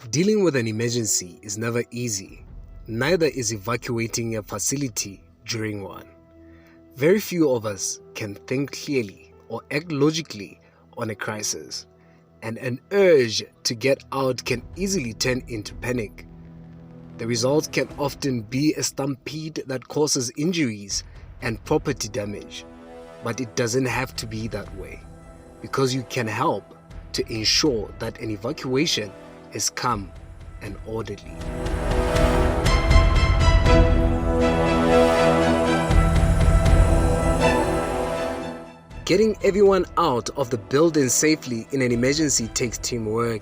Dealing with an emergency is never easy. Neither is evacuating a facility during one. Very few of us can think clearly or act logically on a crisis, and an urge to get out can easily turn into panic. The result can often be a stampede that causes injuries and property damage, but it doesn't have to be that way, because you can help to ensure that an evacuation is calm and orderly. Getting everyone out of the building safely in an emergency takes teamwork.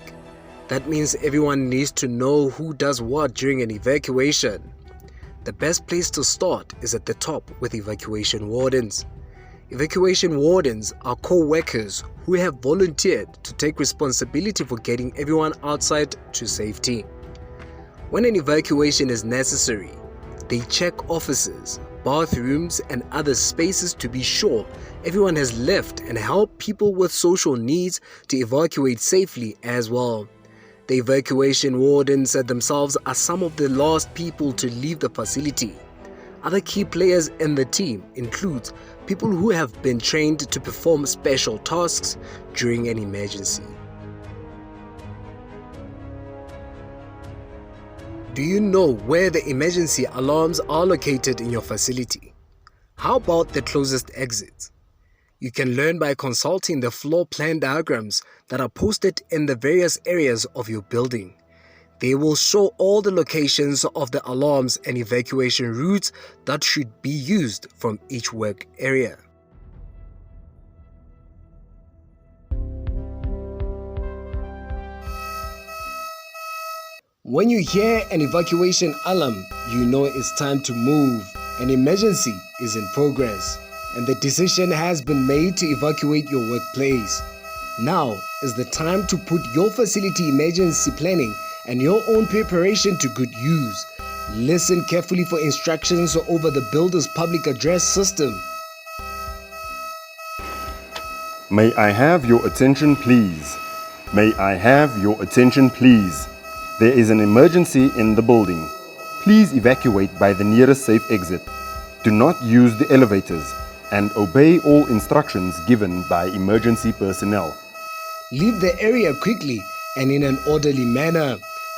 That means everyone needs to know who does what during an evacuation. The best place to start is at the top with evacuation wardens. Evacuation wardens are co-workers who have volunteered to take responsibility for getting everyone outside to safety. When an evacuation is necessary, they check offices, bathrooms and other spaces to be sure everyone has left and help people with social needs to evacuate safely as well. The evacuation wardens themselves are some of the last people to leave the facility. Other key players in the team include people who have been trained to perform special tasks during an emergency. Do you know where the emergency alarms are located in your facility? How about the closest exits? You can learn by consulting the floor plan diagrams that are posted in the various areas of your building. They will show all the locations of the alarms and evacuation routes that should be used from each work area. When you hear an evacuation alarm, you know it's time to move. An emergency is in progress, and the decision has been made to evacuate your workplace. Now is the time to put your facility emergency planning and your own preparation to good use. Listen carefully for instructions over the builder's public address system. May I have your attention, please? May I have your attention, please? There is an emergency in the building. Please evacuate by the nearest safe exit. Do not use the elevators and obey all instructions given by emergency personnel. Leave the area quickly and in an orderly manner.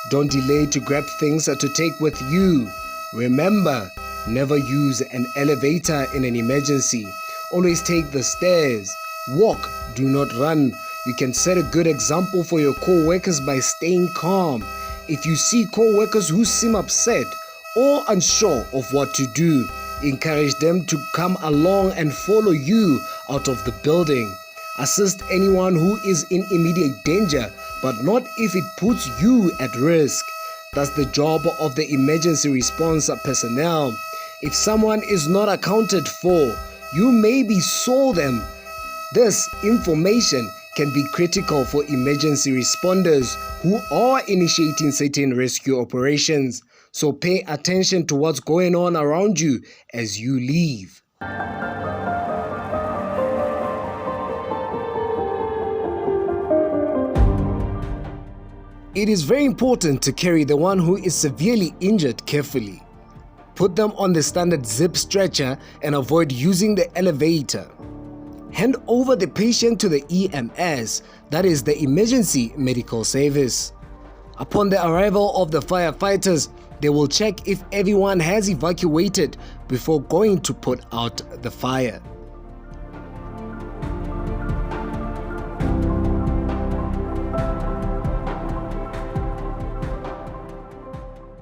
Don't delay to grab things to take with you. Remember, never use an elevator in an emergency. Always take the stairs. Walk, do not run. You can set a good example for your co-workers by staying calm. If you see co-workers who seem upset or unsure of what to do, encourage them to come along and follow you out of the building. Assist anyone who is in immediate danger, but not if it puts you at risk. That's the job of the emergency response personnel. If someone is not accounted for, you maybe saw them. This information can be critical for emergency responders who are initiating certain rescue operations. So pay attention to what's going on around you as you leave. It is very important to carry the one who is severely injured carefully. Put them on the standard zip stretcher and avoid using the elevator. Hand over the patient to the EMS, that is the emergency medical service. Upon the arrival of the firefighters, they will check if everyone has evacuated before going to put out the fire.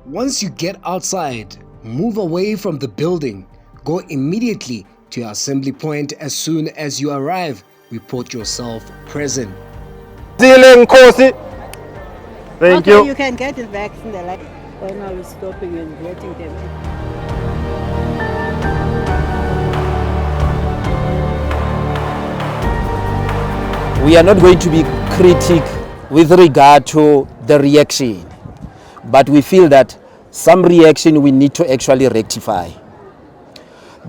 Once you get outside, move away from the building. Go immediately to your assembly point. As soon as you arrive, report yourself present. Thank Okay, you. you can get it back in the light. Why now we're stopping and getting them? We are not going to be critic with regard to the reaction, but we feel that some reaction we need to actually rectify.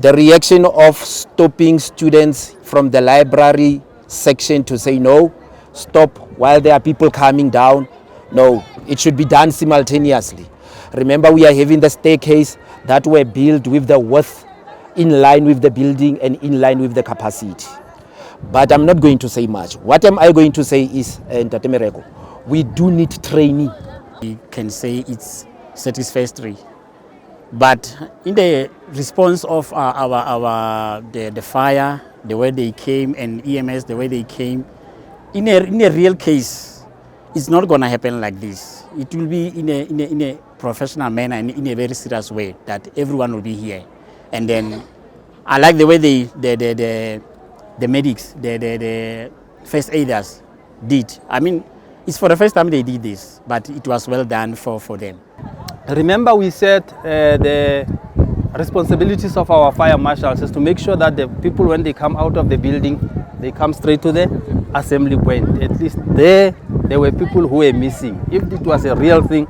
The reaction of stopping students from the library section to say no, stop while there are people coming down. No, It should be done simultaneously. Remember, we are having the staircase that were built with the width in line with the building and in line with the capacity. But I'm not going to say much. What am I going to say is, Ntate Mereko, we do need training. We can say it's satisfactory. But in the response of the fire, the way they came, and EMS, the way they came, in a real case, it's not going to happen like this. It will be in a professional manner and in a very serious way that everyone will be here. And then I like the way the medics, the first aiders did. I mean, it's for the first time they did this, but it was well done for them. Remember, we said the responsibilities of our fire marshals is to make sure that the people, when they come out of the building, they come straight to the assembly point. At least there were people who were missing. If it was a real thing,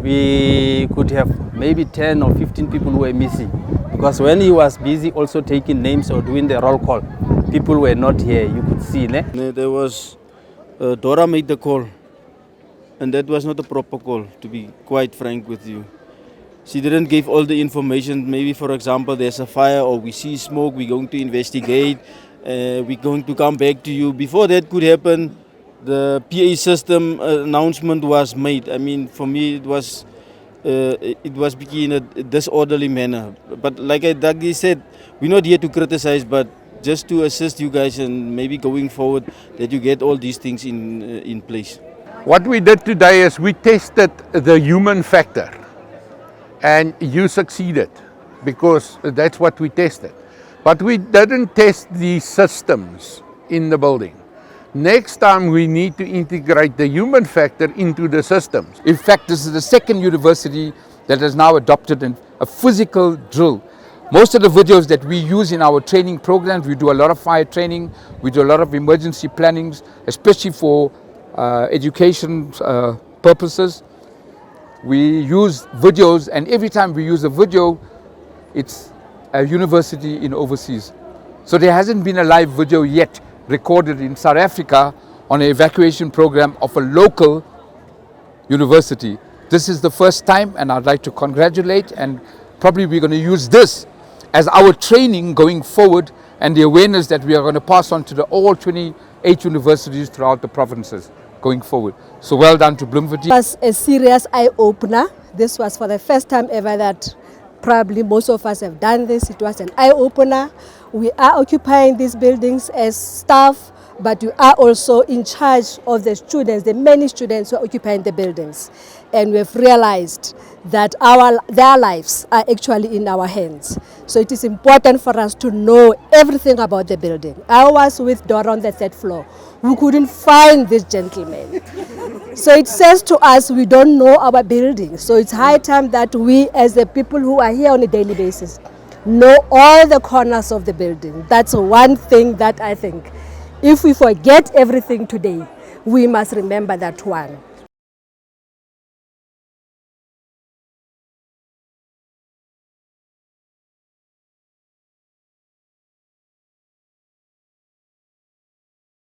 we could have maybe 10 or 15 people who were missing. Because when he was busy also taking names or doing the roll call, people were not here, you could see. There was, Dora made the call. And that was not a proper call, to be quite frank with you. She didn't give all the information. Maybe, for example, there's a fire or we see smoke, we're going to investigate, we're going to come back to you. Before that could happen, the PA system announcement was made. I mean, for me, it was in a disorderly manner. But like Dougie said, we're not here to criticize, but just to assist you guys and maybe going forward that you get all these things in place. What we did today is we tested the human factor, and you succeeded because that's what we tested. But we didn't test the systems in the building. Next time we need to integrate the human factor into the systems. In fact, this is the second university that has now adopted a physical drill. Most of the videos that we use in our training programs, we do a lot of fire training, we do a lot of emergency plannings, especially for education purposes. We use videos, and every time we use a video, it's a university in overseas. So there hasn't been a live video yet recorded in South Africa on an evacuation program of a local university. This is the first time, and I'd like to congratulate, and probably we're going to use this as our training going forward and the awareness that we are going to pass on to all 28 universities throughout the provinces going forward. So well done to Bloemfontein. It was a serious eye-opener. This was for the first time ever that probably most of us have done this. It was an eye-opener. We are occupying these buildings as staff, but we are also in charge of the students, the many students who are occupying the buildings. And we've realized that their lives are actually in our hands. So it is important for us to know everything about the building. I was with Dora on the third floor. We couldn't find this gentleman. So it says to us we don't know our building. So it's high time that we, as the people who are here on a daily basis, know all the corners of the building. That's one thing that I think, if we forget everything today, we must remember that one.